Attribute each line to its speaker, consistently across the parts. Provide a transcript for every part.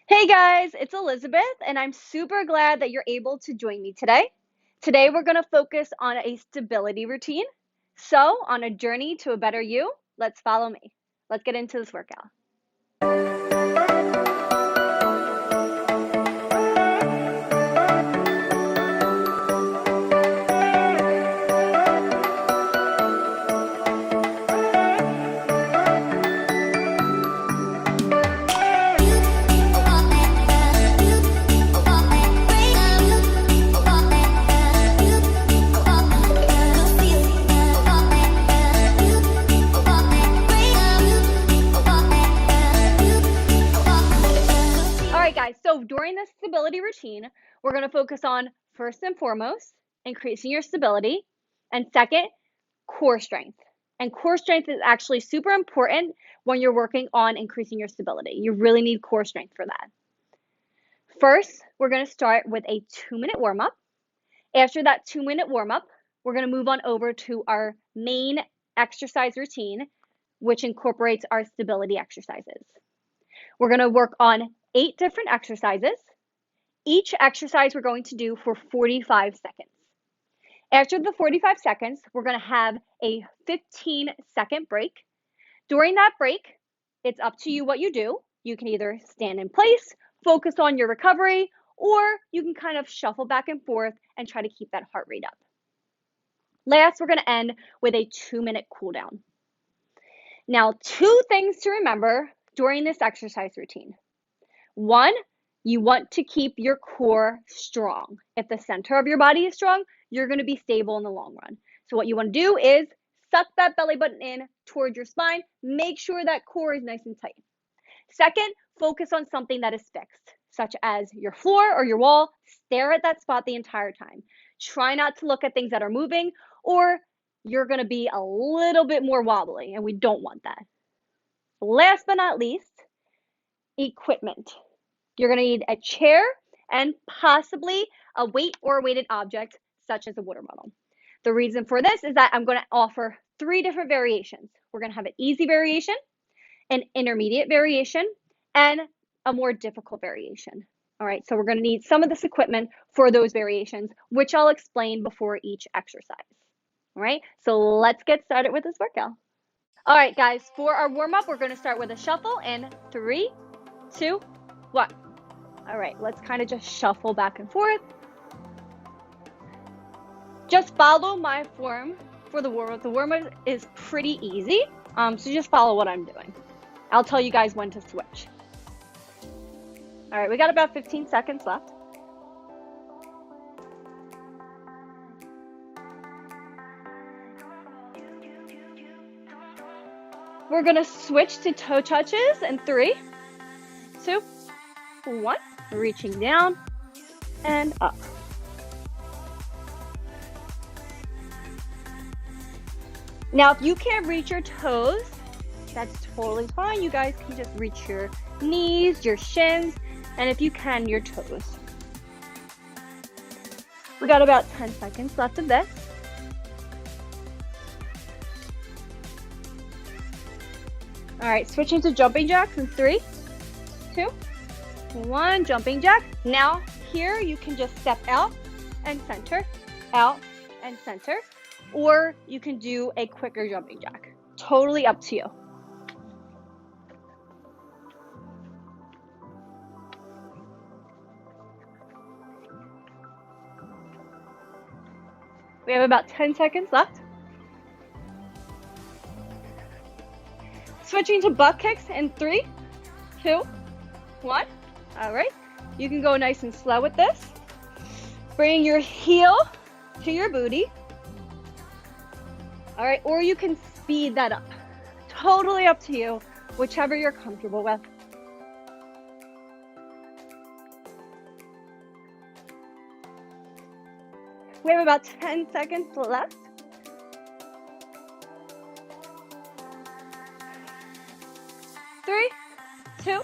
Speaker 1: Hey guys, it's Elizabeth, and I'm super glad that you're able to join me today. Today, we're going to focus on a stability routine. So, on a journey to a better you, let's follow me. Let's get into this workout. All right, guys, so during this stability routine, we're going to focus on first and foremost, increasing your stability, and second, core strength. And core strength is actually super important when you're working on increasing your stability. You really need core strength for that. First, we're going to start with a 2-minute warm up. After that 2-minute warm up, we're going to move on over to our main exercise routine, which incorporates our stability exercises. We're going to work on 8 different exercises. Each exercise we're going to do for 45 seconds. After the 45 seconds, we're going to have a 15-second break. During that break, it's up to you what you do. You can either stand in place, focus on your recovery, or you can kind of shuffle back and forth and try to keep that heart rate up. Last, we're going to end with a 2-minute cool down. Now, 2 things to remember during this exercise routine. 1, you want to keep your core strong. If the center of your body is strong, you're going to be stable in the long run. So what you want to do is suck that belly button in towards your spine. Make sure that core is nice and tight. Second, focus on something that is fixed, such as your floor or your wall. Stare at that spot the entire time. Try not to look at things that are moving, or you're going to be a little bit more wobbly, and we don't want that. Last but not least, equipment. You're going to need a chair and possibly a weight or a weighted object, such as a water bottle. The reason for this is that I'm going to offer 3 different variations. We're going to have an easy variation, an intermediate variation, and a more difficult variation. All right, so we're going to need some of this equipment for those variations, which I'll explain before each exercise. All right, so let's get started with this workout. All right, guys, for our warm-up, we're going to start with a shuffle in 3, 2, 1. All right, let's kind of just shuffle back and forth. Just follow my form for the warm-up. The warm-up is pretty easy, so just follow what I'm doing. I'll tell you guys when to switch. All right, we got about 15 seconds left. We're gonna switch to toe touches in 3, 2, 1. Reaching down and up. Now, if you can't reach your toes, that's totally fine. You guys can just reach your knees, your shins, and if you can, your toes. We got about 10 seconds left of this. All right, switching to jumping jacks in 3, 2, 1, jumping jack. Now, here you can just step out and center, out and center, or you can do a quicker jumping jack. Totally up to you. We have about 10 seconds left. Switching to butt kicks in 3, 2, 1. All right, you can go nice and slow with this. Bring your heel to your booty. All right, or you can speed that up. Totally up to you, whichever you're comfortable with. We have about 10 seconds left. 3, 2,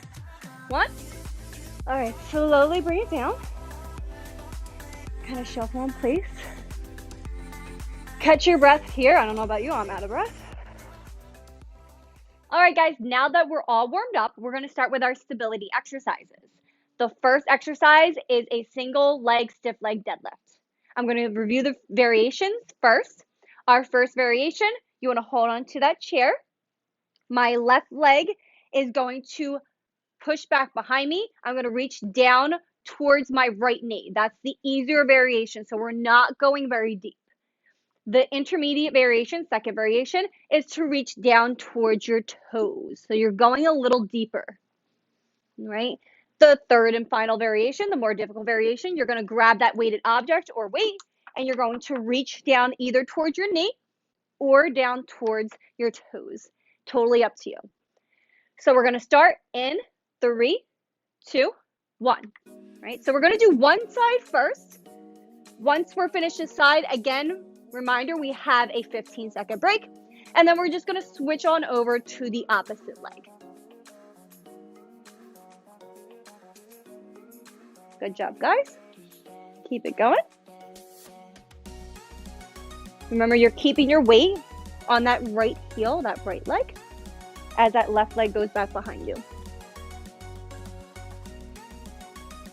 Speaker 1: 1. All right, slowly bring it down. Kind of shuffle in place. Catch your breath here. I don't know about you, I'm out of breath. All right, guys, now that we're all warmed up, we're going to start with our stability exercises. The first exercise is a single leg stiff leg deadlift. I'm going to review the variations first. Our first variation, you want to hold on to that chair. My left leg is going to push back behind me. I'm going to reach down towards my right knee. That's the easier variation, so we're not going very deep. The intermediate variation, second variation, is to reach down towards your toes. So you're going a little deeper, right? The third and final variation, the more difficult variation, you're going to grab that weighted object or weight, and you're going to reach down either towards your knee or down towards your toes. Totally up to you. So we're going to start in 3, 2, 1. Right? So we're going to do one side first. Once we're finished this side, again, reminder, we have a 15-second break, and then we're just going to switch on over to the opposite leg. Good job, guys. Keep it going. Remember, you're keeping your weight on that right heel, that right leg, as that left leg goes back behind you.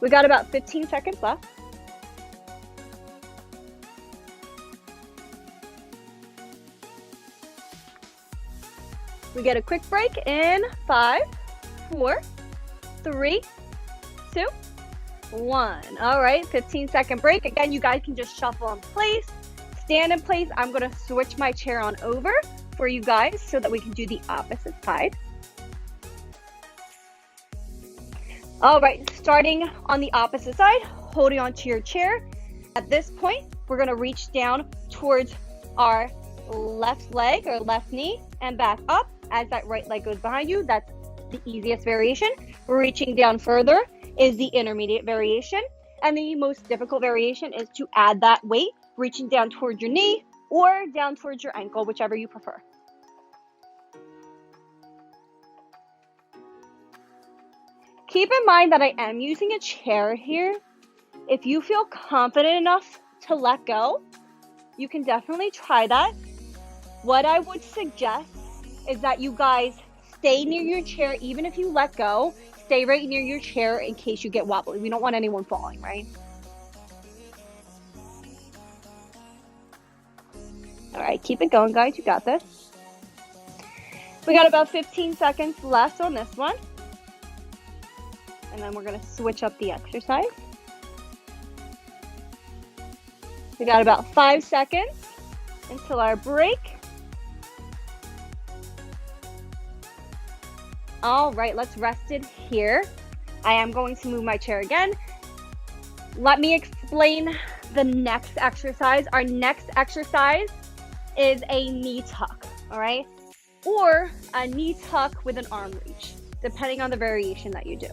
Speaker 1: We got about 15 seconds left. We get a quick break in 5, 4, 3, 2, 1. All right, 15-second break. Again, you guys can just shuffle in place, stand in place. I'm going to switch my chair on over for you guys so that we can do the opposite side. All right, starting on the opposite side, holding onto your chair. At this point, we're going to reach down towards our left leg or left knee and back up as that right leg goes behind you. That's the easiest variation. Reaching down further is the intermediate variation. And the most difficult variation is to add that weight, reaching down towards your knee or down towards your ankle, whichever you prefer. Keep in mind that I am using a chair here. If you feel confident enough to let go, you can definitely try that. What I would suggest is that you guys stay near your chair. Even if you let go, stay right near your chair in case you get wobbly. We don't want anyone falling, right? All right, keep it going, guys. You got this. We got about 15 seconds left on this one. And then we're going to switch up the exercise. We got about 5 seconds until our break. All right, let's rest it here. I am going to move my chair again. Let me explain the next exercise. Our next exercise is a knee tuck, all right? Or a knee tuck with an arm reach, depending on the variation that you do.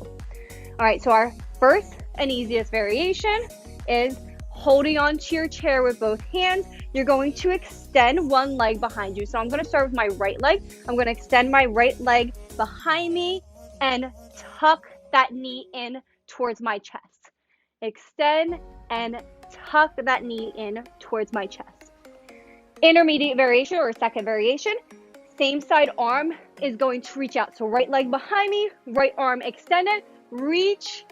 Speaker 1: All right, so our first and easiest variation is holding onto your chair with both hands. You're going to extend one leg behind you. So I'm going to start with my right leg. I'm going to extend my right leg behind me and tuck that knee in towards my chest. Extend and tuck that knee in towards my chest. Intermediate variation or second variation, same side arm is going to reach out. So right leg behind me, right arm extended, reach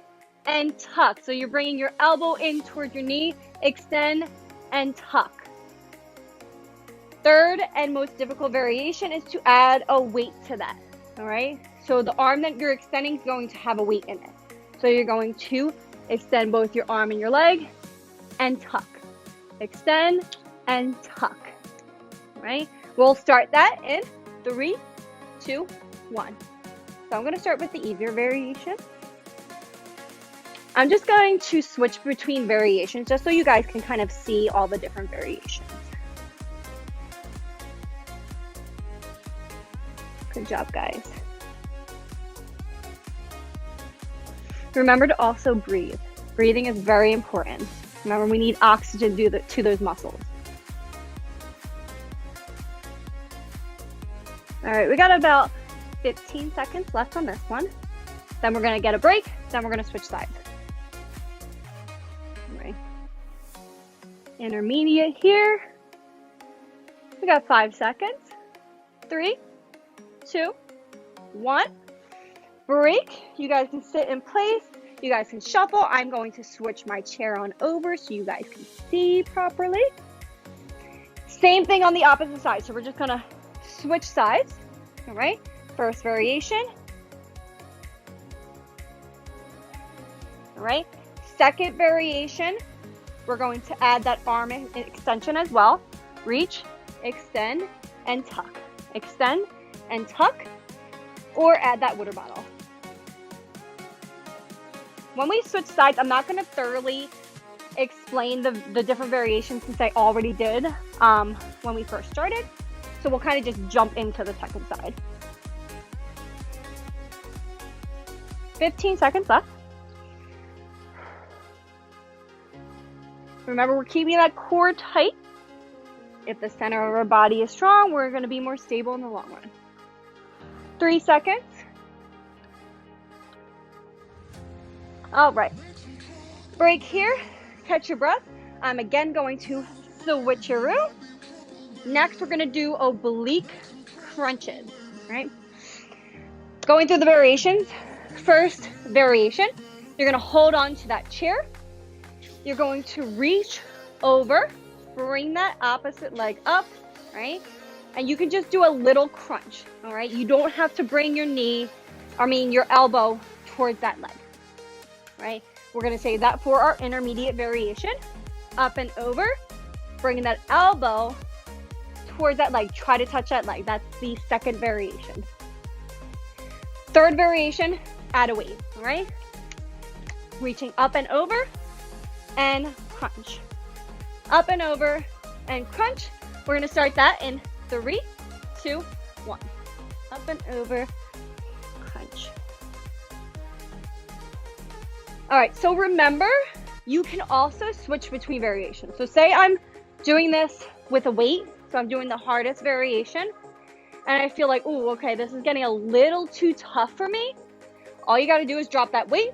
Speaker 1: and tuck. So you're bringing your elbow in towards your knee, extend and tuck. Third and most difficult variation is to add a weight to that. All right, so the arm that you're extending is going to have a weight in it. So you're going to extend both your arm and your leg and tuck. Extend and tuck. All right, we'll start that in 3, 2, 1. So I'm going to start with the easier variation. I'm just going to switch between variations just so you guys can kind of see all the different variations. Good job, guys. Remember to also breathe. Breathing is very important. Remember, we need oxygen to those muscles. All right, we got about 15 seconds left on this one. Then we're going to get a break. Then we're going to switch sides. All right. Intermediate here. We got 5 seconds. 3, 2, 1. Break. You guys can sit in place. You guys can shuffle. I'm going to switch my chair on over so you guys can see properly. Same thing on the opposite side. So we're just gonna switch sides, all right? First variation. All right, second variation, we're going to add that arm extension as well. Reach, extend, and tuck. Extend and tuck, or add that water bottle. When we switch sides, I'm not gonna thoroughly explain the different variations since I already did when we first started. So we'll kind of just jump into the second side. 15 seconds left. Remember, we're keeping that core tight. If the center of our body is strong, we're going to be more stable in the long run. 3 seconds. All right. Break here. Catch your breath. I'm again going to switcheroo. Next, we're going to do oblique crunches, right? Going through the variations. First variation, you're going to hold on to that chair. You're going to reach over, bring that opposite leg up, right? And you can just do a little crunch, all right? You don't have to bring your your elbow towards that leg, right? We're gonna save that for our intermediate variation. Up and over, bringing that elbow towards that leg. Try to touch that leg. That's the second variation. Third variation, add a weight, all right? Reaching up and over and crunch. Up and over and crunch. We're gonna start that in 3, 2, 1. Up and over, crunch. All right, so remember, you can also switch between variations. So say I'm doing this with a weight, so I'm doing the hardest variation, and I feel like, oh, okay, this is getting a little too tough for me. All you gotta do is drop that weight.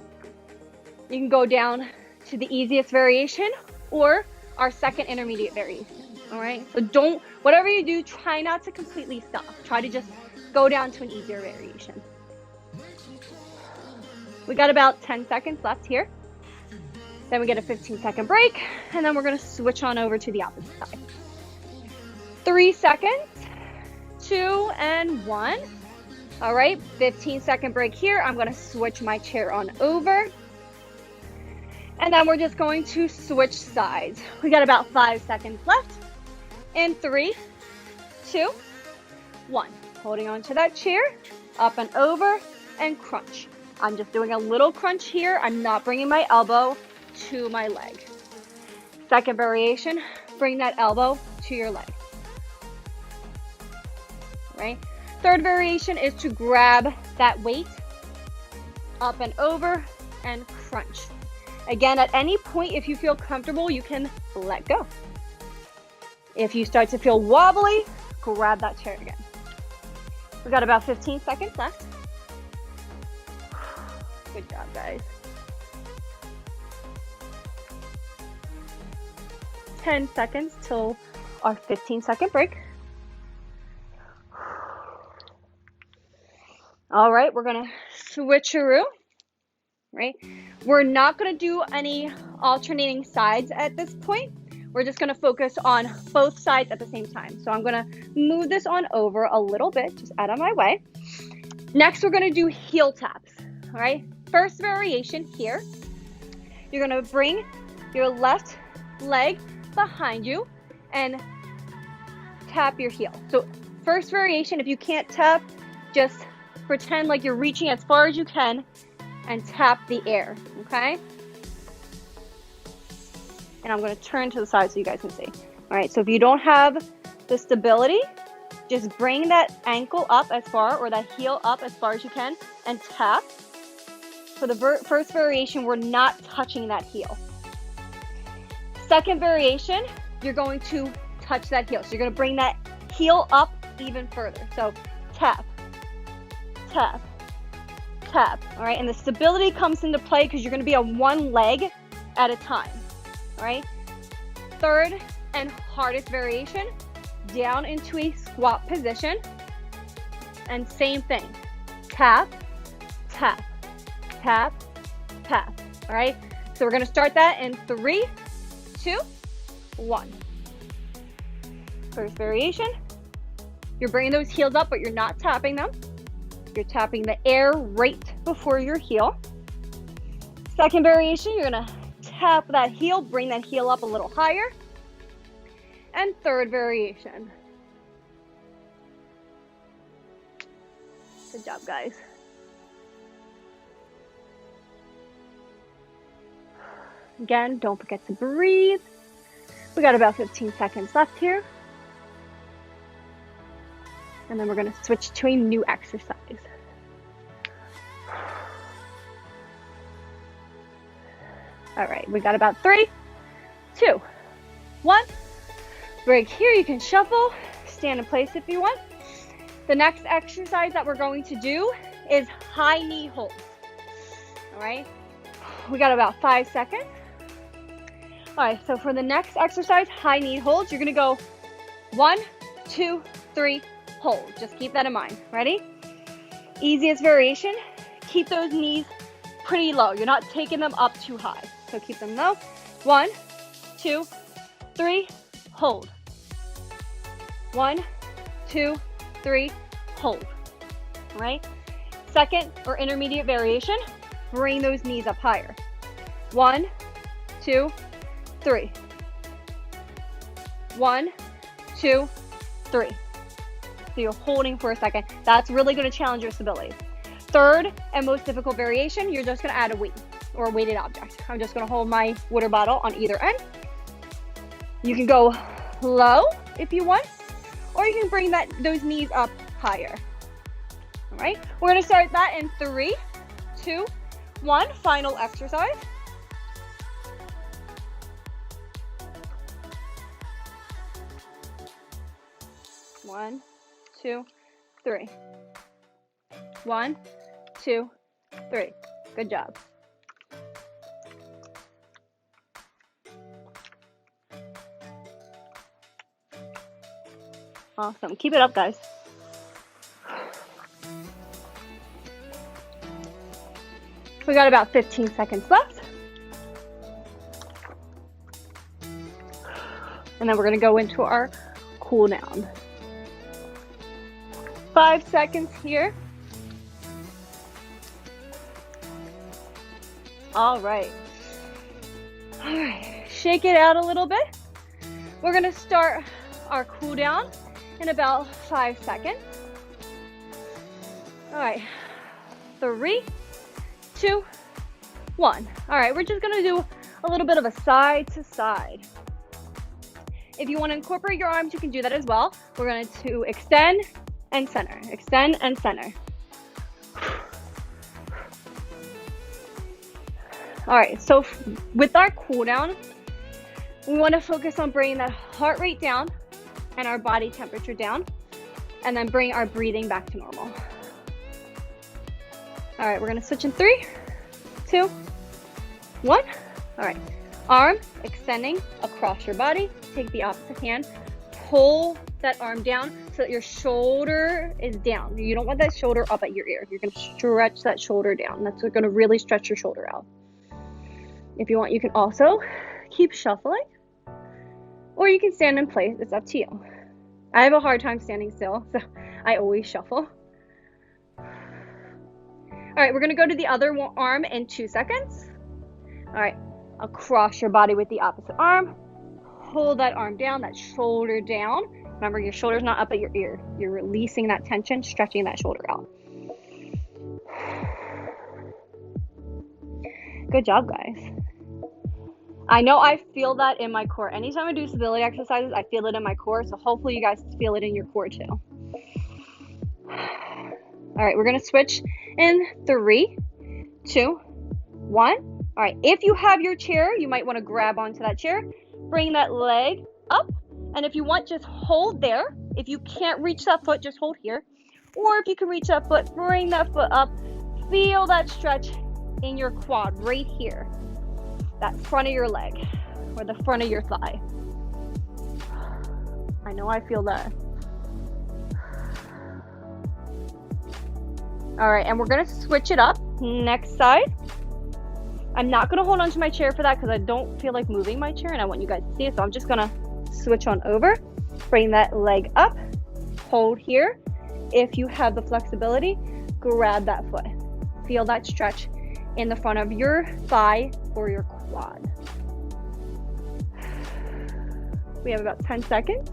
Speaker 1: You can go down to the easiest variation or our second intermediate variation, all right? So whatever you do, try not to completely stop. Try to just go down to an easier variation. We got about 10 seconds left here. Then we get a 15-second break, and then we're gonna switch on over to the opposite side. 3 seconds, 2 and 1. All right, 15-second break here. I'm gonna switch my chair on over. And then we're just going to switch sides. We got about 5 seconds left. In 3, 2, 1. Holding on to that chair, up and over, and crunch. I'm just doing a little crunch here. I'm not bringing my elbow to my leg. Second variation, bring that elbow to your leg. Right? Third variation is to grab that weight, up and over, and crunch. Again, at any point, if you feel comfortable, you can let go. If you start to feel wobbly, grab that chair again. We've got about 15 seconds left. Good job, guys. 10 seconds till our 15-second break. All right, we're gonna switcheroo, right? We're not gonna do any alternating sides at this point. We're just gonna focus on both sides at the same time. So I'm gonna move this on over a little bit, just out of my way. Next, we're gonna do heel taps, all right? First variation here, you're gonna bring your left leg behind you and tap your heel. So first variation, if you can't tap, just pretend like you're reaching as far as you can and tap the air, okay? And I'm gonna turn to the side so you guys can see. All right, so if you don't have the stability, just bring that ankle up as far, or that heel up as far as you can, and tap. For the first variation, we're not touching that heel. Second variation, you're going to touch that heel. So you're gonna bring that heel up even further. So tap, tap, tap, all right? And the stability comes into play because you're gonna be on one leg at a time, all right? Third and hardest variation, down into a squat position. And same thing, tap, tap, tap, path. All right, so we're gonna start that in 3, 2, 1. First variation, you're bringing those heels up, but you're not tapping them. You're tapping the air right before your heel. Second variation, you're gonna tap that heel, bring that heel up a little higher. And third variation. Good job, guys. Again, don't forget to breathe. We got about 15 seconds left here. And then we're gonna switch to a new exercise. All right, we got about 3, 2, 1. Break here, you can shuffle, stand in place if you want. The next exercise that we're going to do is high knee holds. All right, we got about 5 seconds. All right, so for the next exercise, high knee holds, you're gonna go 1, 2, 3, hold. Just keep that in mind. Ready? Easiest variation, keep those knees pretty low. You're not taking them up too high. So keep them low. 1, 2, 3, hold. 1, 2, 3, hold. All right? Second or intermediate variation, bring those knees up higher. 1, 2, 3. 1, 2, 3. So you're holding for a second. That's really going to challenge your stability. Third and most difficult variation, you're just going to add a weight or a weighted object. I'm just going to hold my water bottle on either end. You can go low if you want, or you can bring those knees up higher. All right, we're going to start that in 3, 2, 1. Final exercise. One, 2, 3. 1, 2, 3. Good job. Awesome. Keep it up, guys. We got about 15 seconds left. And then we're going to go into our cool down. 5 seconds here. All right. All right. Shake it out a little bit. We're going to start our cool down in about 5 seconds. All right. 3, 2, 1. All right. We're just going to do a little bit of a side to side. If you want to incorporate your arms, you can do that as well. We're going to extend and center, extend and center. All right, so with our cool down, we want to focus on bringing that heart rate down and our body temperature down, and then bring our breathing back to normal. All right, we're going to switch in 3, 2, 1. All right, arm extending across your body. Take the opposite hand, pull that arm down so that your shoulder is down. You don't want that shoulder up at your ear. You're going to stretch that shoulder down. That's going to really stretch your shoulder out. If you want, you can also keep shuffling, or you can stand in place. It's up to you. I have a hard time standing still, so I always shuffle. All right, we're going to go to the other arm in 2 seconds. All right, across your body with the opposite arm. Hold that arm down, that shoulder down. Remember, your shoulder's not up at your ear. You're releasing that tension, stretching that shoulder out. Good job, guys. I know I feel that in my core. Anytime I do stability exercises, I feel it in my core. So hopefully you guys feel it in your core too. All right, we're going to switch in 3, 2, 1. All right, if you have your chair, you might want to grab onto that chair. Bring that leg up. And if you want, just hold there. If you can't reach that foot, just hold here. Or if you can reach that foot, bring that foot up. Feel that stretch in your quad right here. That front of your leg or the front of your thigh. I know I feel that. All right, and we're going to switch it up. Next side. I'm not gonna hold onto my chair for that because I don't feel like moving my chair and I want you guys to see it. So I'm just gonna switch on over, bring that leg up, hold here. If you have the flexibility, grab that foot. Feel that stretch in the front of your thigh or your quad. We have about 10 seconds.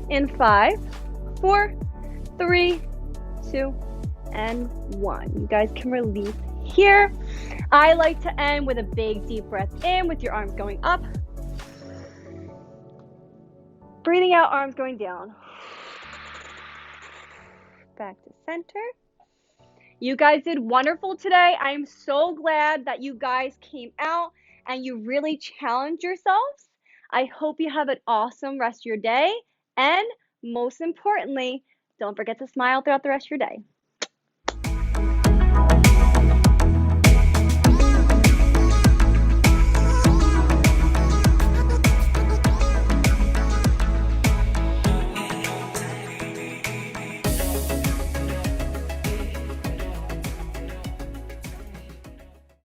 Speaker 1: In 5, 4, 3, 2, and 1. You guys can release here. I like to end with a big deep breath in with your arms going up. Breathing out, arms going down. Back to center. You guys did wonderful today. I am so glad that you guys came out and you really challenged yourselves. I hope you have an awesome rest of your day. And most importantly, don't forget to smile throughout the rest of your day.